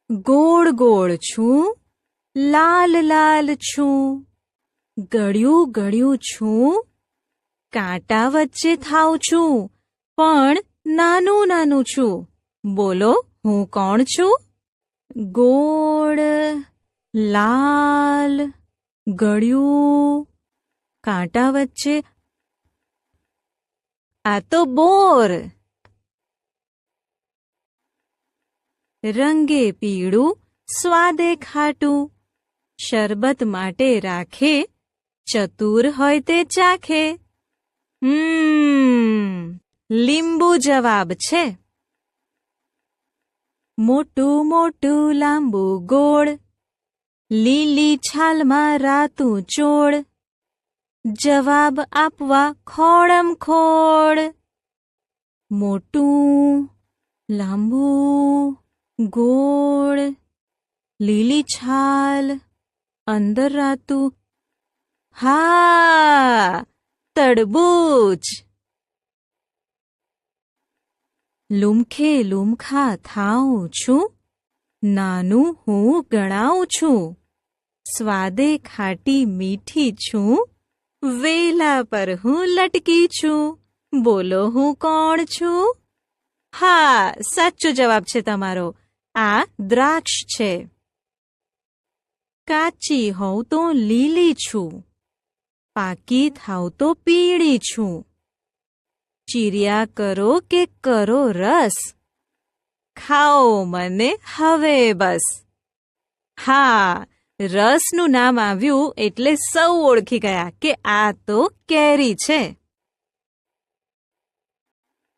ગોળ ગોળ છું, લાલ લાલ છું, ગળ્યું ગળ્યું છું, કાંટા વચ્ચે થાઉં છું, પણ નાનું નાનું છું. બોલો, હું કોણ છું? ગોળ, લાલ, ગળ્યું, કાંટા વચ્ચે. આ તો બોર. રંગે પીળું, સ્વાદે ખાટું, શરબત માટે રાખે, ચતુર હોય તે ચાખે. લીંબુ જવાબ છે. મોટું મોટું લાંબુ ગોળ, લીલી છાલમાં રાતું ચોળ, જવાબ આપવા ખોડમ ખોડ. મોટું, લાંબુ, ગોળ, લીલી છાલ, અંદર રાતું. હા, તરબૂચ. લુમખે લુમખા થાઉં છું, નાનું હું ગણાવું છું, સ્વાદે ખાટી મીઠી છું, વેલા પર હું લટકી છું. બોલો, હું કોણ છું? હા, સાચો જવાબ છે તમારો. આ દ્રાક્ષ છે. કાચી હોઉં તો લીલી છું, પાકી થાવ તો પીળી છું, ચીર્યા કરો કે કરો રસ, ખાઓ મને હવે બસ. હા, રસનું નામ આવ્યું એટલે સૌ ઓળખી ગયા કે આ તો કેરી છે.